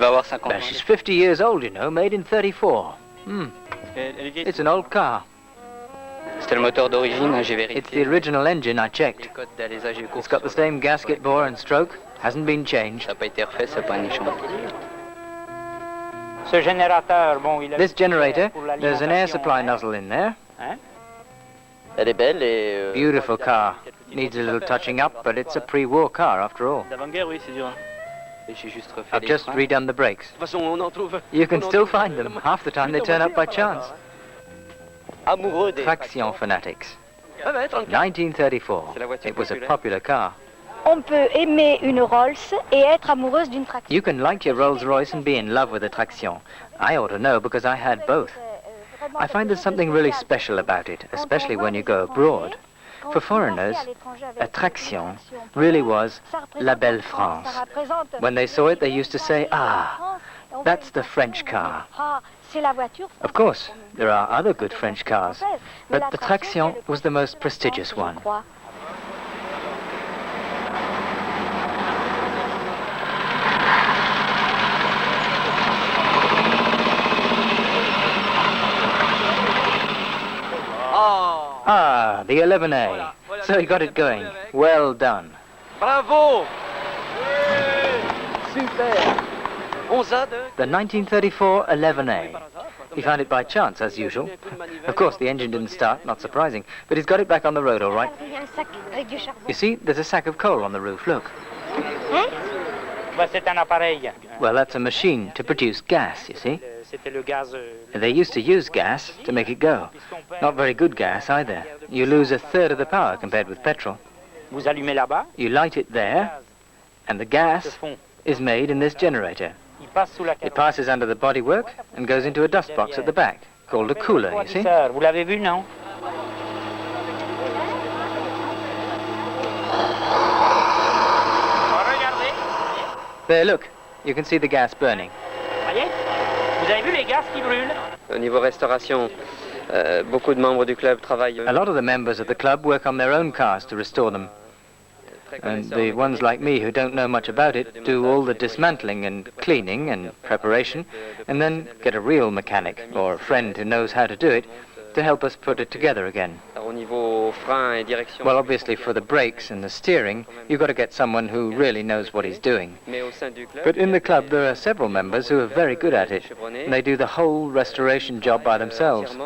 va avoir 50 Well, ans. she's 50 years old, you know, made in 34. It's an old car. C'était le moteur d'origine, j'ai vérifié. It's the original engine, I checked. Les codes d'alésage et course It's got the same gasket bore and stroke, hasn't been changed. Ça n'a pas été refait, ça n'a pas été changé. This generator, there's an air supply nozzle in there. Elle est belle et... Beautiful car. Needs a little touching up, but it's a pre-war car after all. I've just redone the brakes. You can still find them. Half the time they turn up by chance. Traction fanatics. 1934. It was a popular car. On peut aimer une Rolls et être amoureuse d'une Traction. You can like your Rolls-Royce and be in love with a Traction. I ought to know because I had both. I find there's something really special about it, especially when you go abroad. For foreigners, a Traction really was la belle France. When they saw it, they used to say, ah, that's the French car. Of course, there are other good French cars, but the Traction was the most prestigious one. Ah, the 11A. So he got it going. Well done. Bravo! Super! The 1934 11A. He found it by chance, as usual. Of course, the engine didn't start, not surprising, but he's got it back on the road all right. You see, there's a sack of coal on the roof, look. Well, that's a machine to produce gas, you see. They used to use gas to make it go. Not very good gas either. You lose a third of the power compared with petrol. You light it there, and the gas is made in this generator. It passes under the bodywork and goes into a dust box at the back, called a cooler, you see. There, look. You can see the gas burning. Au niveau restauration, beaucoup de membres du club travaillent. A lot of the members of the club work on their own cars to restore them. And the ones like me who don't know much about it do all the dismantling and cleaning and preparation, and then get a real mechanic or a friend who knows how to do it to help us put it together again. Well, obviously for the brakes and the steering, you've got to get someone who really knows what he's doing. But in the club there are several members who are very good at it, and they do the whole restoration job by themselves. In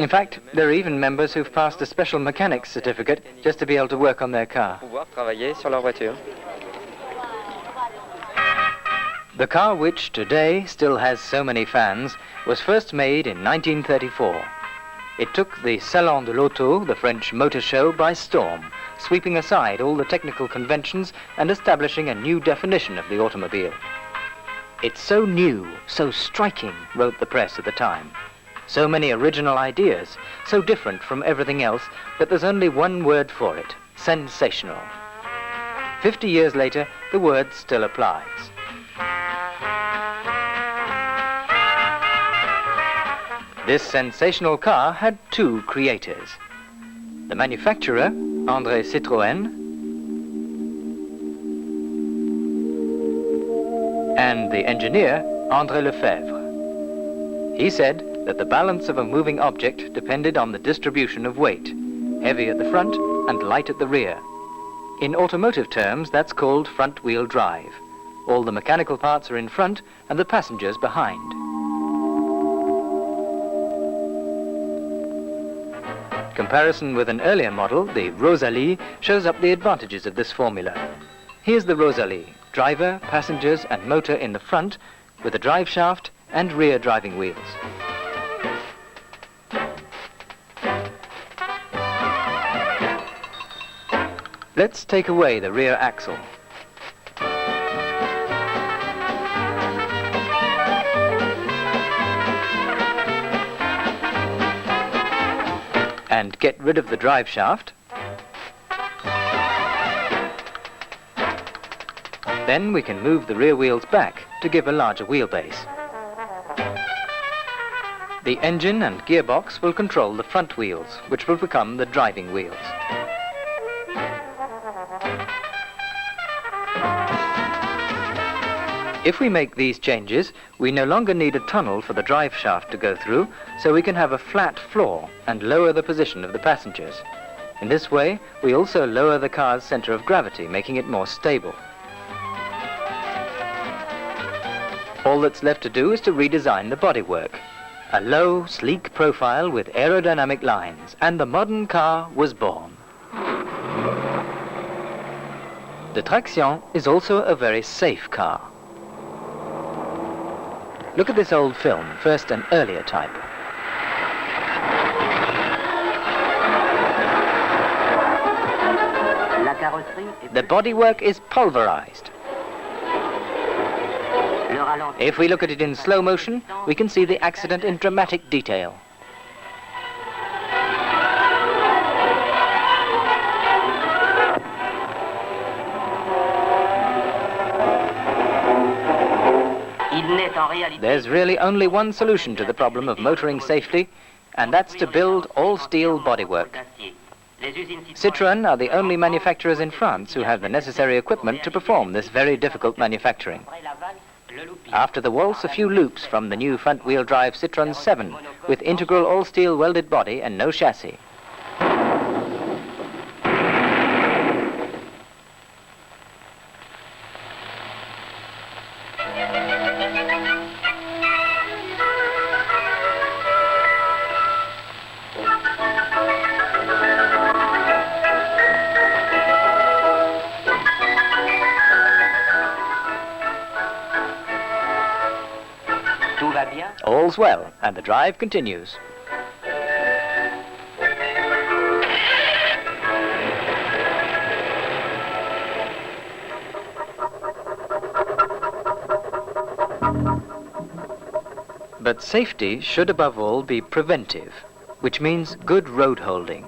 fact, there are even members who've passed a special mechanic's certificate just to be able to work on their car. The car which today still has so many fans was first made in 1934. It took the Salon de l'Auto, the French motor show, by storm, sweeping aside all the technical conventions and establishing a new definition of the automobile. It's so new, so striking, wrote the press at the time. So many original ideas, so different from everything else that there's only one word for it: sensational. 50 years later, the word still applies. This sensational car had two creators. The manufacturer, Citroen, and the engineer, Lefebvre. He said that the balance of a moving object depended on the distribution of weight, heavy at the front and light at the rear. In automotive terms, that's called front-wheel drive. All the mechanical parts are in front and the passengers behind. Comparison with an earlier model, the Rosalie, shows up the advantages of this formula. Here's the Rosalie: driver, passengers and motor in the front, with a drive shaft and rear driving wheels. Let's take away the rear axle. And get rid of the drive shaft. Then we can move the rear wheels back to give a larger wheelbase. The engine and gearbox will control the front wheels, which will become the driving wheels. If we make these changes, we no longer need a tunnel for the drive shaft to go through, so we can have a flat floor and lower the position of the passengers. In this way, we also lower the car's center of gravity, making it more stable. All that's left to do is to redesign the bodywork. A low, sleek profile with aerodynamic lines, and the modern car was born. The Traction is also a very safe car. Look at this old film, first an earlier type. The bodywork is pulverized. If we look at it in slow motion, we can see the accident in dramatic detail. There's really only one solution to the problem of motoring safely, and that's to build all-steel bodywork. Citroen are the only manufacturers in France who have the necessary equipment to perform this very difficult manufacturing. After the waltz, a few loops from the new front-wheel drive Citroen 7 with integral all-steel welded body and no chassis. All's well, and the drive continues. But safety should above all be preventive, which means good road holding.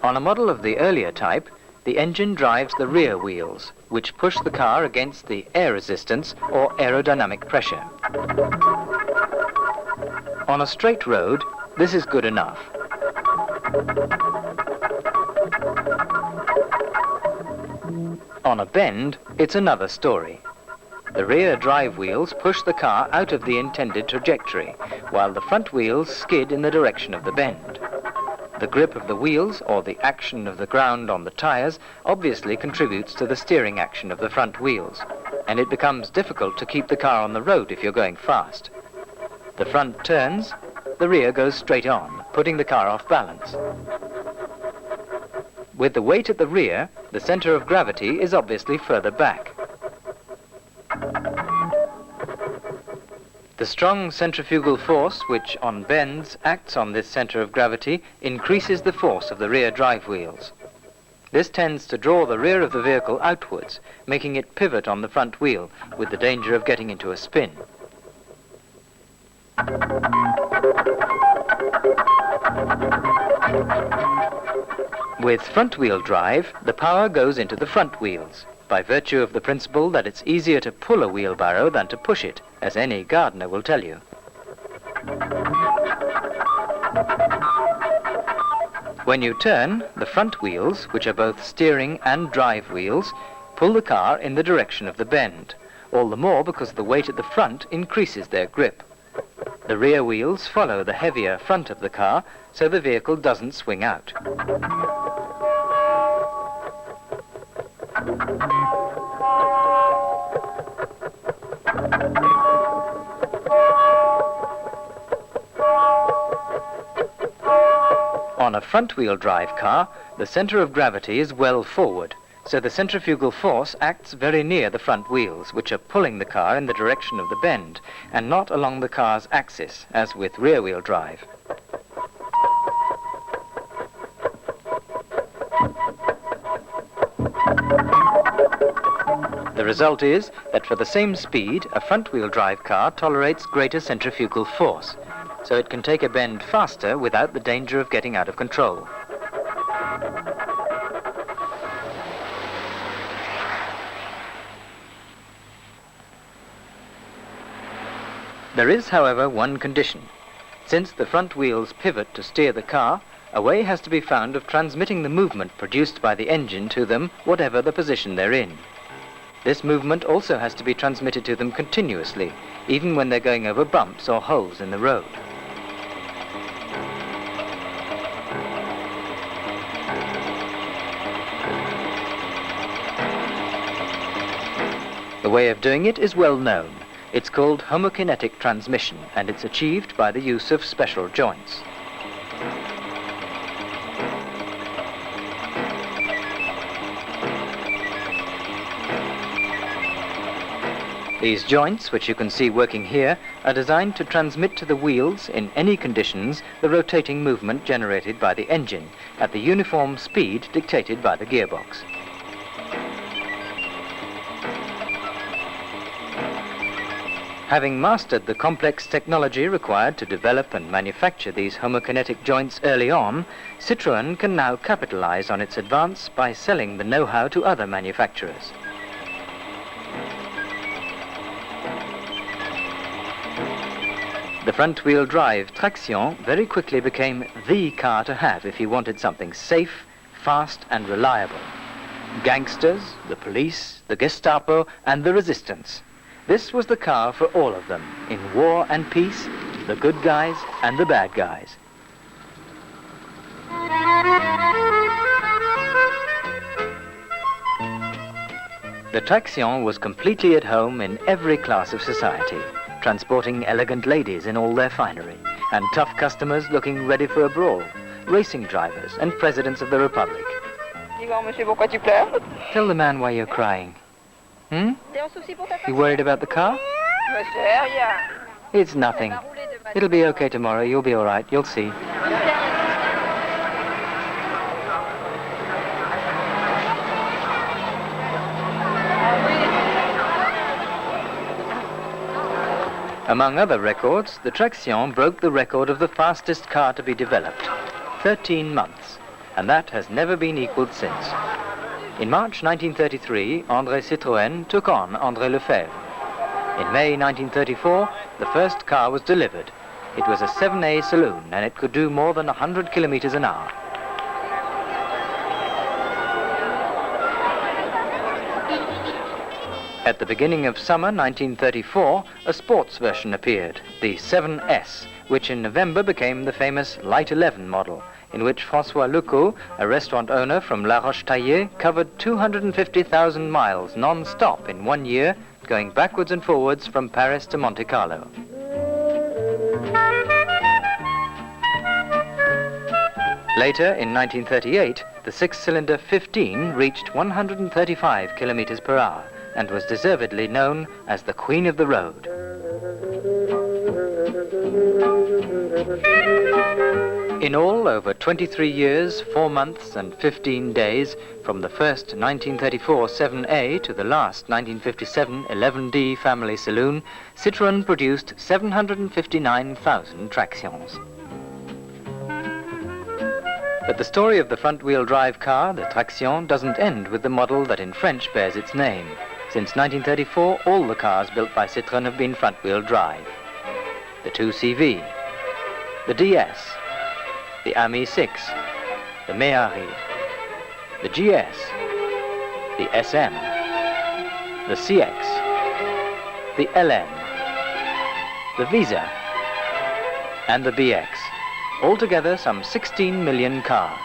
On a model of the earlier type, the engine drives the rear wheels, which push the car against the air resistance or aerodynamic pressure. On a straight road, this is good enough. On a bend, it's another story. The rear drive wheels push the car out of the intended trajectory, while the front wheels skid in the direction of the bend. The grip of the wheels, or the action of the ground on the tires, obviously contributes to the steering action of the front wheels, and it becomes difficult to keep the car on the road if you're going fast. The front turns, the rear goes straight on, putting the car off balance. With the weight at the rear, the center of gravity is obviously further back. The strong centrifugal force, which on bends acts on this center of gravity, increases the force of the rear drive wheels. This tends to draw the rear of the vehicle outwards, making it pivot on the front wheel, with the danger of getting into a spin. With front-wheel drive, the power goes into the front wheels, by virtue of the principle that it's easier to pull a wheelbarrow than to push it, as any gardener will tell you. When you turn, the front wheels, which are both steering and drive wheels, pull the car in the direction of the bend, all the more because the weight at the front increases their grip. The rear wheels follow the heavier front of the car, so the vehicle doesn't swing out. On a front-wheel drive car, the center of gravity is well forward, so the centrifugal force acts very near the front wheels, which are pulling the car in the direction of the bend, and not along the car's axis, as with rear-wheel drive. The result is that for the same speed, a front-wheel drive car tolerates greater centrifugal force, so it can take a bend faster without the danger of getting out of control. There is, however, one condition. Since the front wheels pivot to steer the car, a way has to be found of transmitting the movement produced by the engine to them, whatever the position they're in. This movement also has to be transmitted to them continuously, even when they're going over bumps or holes in the road. The way of doing it is well known. It's called homokinetic transmission, and it's achieved by the use of special joints. These joints, which you can see working here, are designed to transmit to the wheels, in any conditions, the rotating movement generated by the engine, at the uniform speed dictated by the gearbox. Having mastered the complex technology required to develop and manufacture these homokinetic joints early on, Citroen can now capitalize on its advance by selling the know-how to other manufacturers. The front-wheel drive Traction very quickly became the car to have if you wanted something safe, fast and reliable. Gangsters, the police, the Gestapo and the resistance. This was the car for all of them, in war and peace, the good guys and the bad guys. The Traction was completely at home in every class of society, transporting elegant ladies in all their finery, and tough customers looking ready for a brawl, racing drivers and presidents of the Republic. Tell the man why you're crying. You worried about the car? It's nothing. It'll be okay tomorrow. You'll be all right. You'll see. Among other records, the Traction broke the record of the fastest car to be developed, 13 months, and that has never been equaled since. In March 1933, André Citroen took on André Lefebvre. In May 1934, the first car was delivered. It was a 7A saloon, and it could do more than 100 kilometers an hour. At the beginning of summer 1934, a sports version appeared, the 7S, which in November became the famous Light 11 model, in which François Lecaux, a restaurant owner from La Roche-Taillée, covered 250,000 miles non-stop in 1 year, going backwards and forwards from Paris to Monte Carlo. Later, in 1938, the six-cylinder 15 reached 135 kilometers per hour, and was deservedly known as the Queen of the Road. In all, over 23 years, 4 months and 15 days, from the first 1934 7A to the last 1957 11D family saloon, Citroën produced 759,000 Tractions. But the story of the front-wheel drive car, the Traction, doesn't end with the model that in French bears its name. Since 1934, all the cars built by Citroën have been front-wheel drive. The 2CV, the DS, the Ami 6, the Méhari, the GS, the SM, the CX, the LN, the Visa, and the BX. Altogether, some 16 million cars.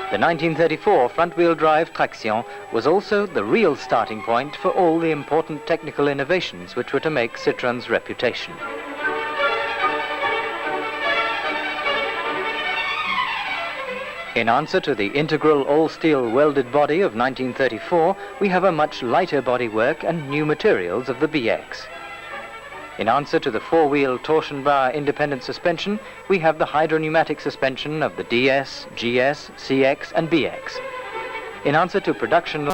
The 1934 front-wheel drive Traction was also the real starting point for all the important technical innovations which were to make Citroën's reputation. In answer to the integral all-steel welded body of 1934, we have a much lighter bodywork and new materials of the BX. In answer to the four-wheel torsion bar independent suspension, we have the hydropneumatic suspension of the DS, GS, CX and BX. In answer to production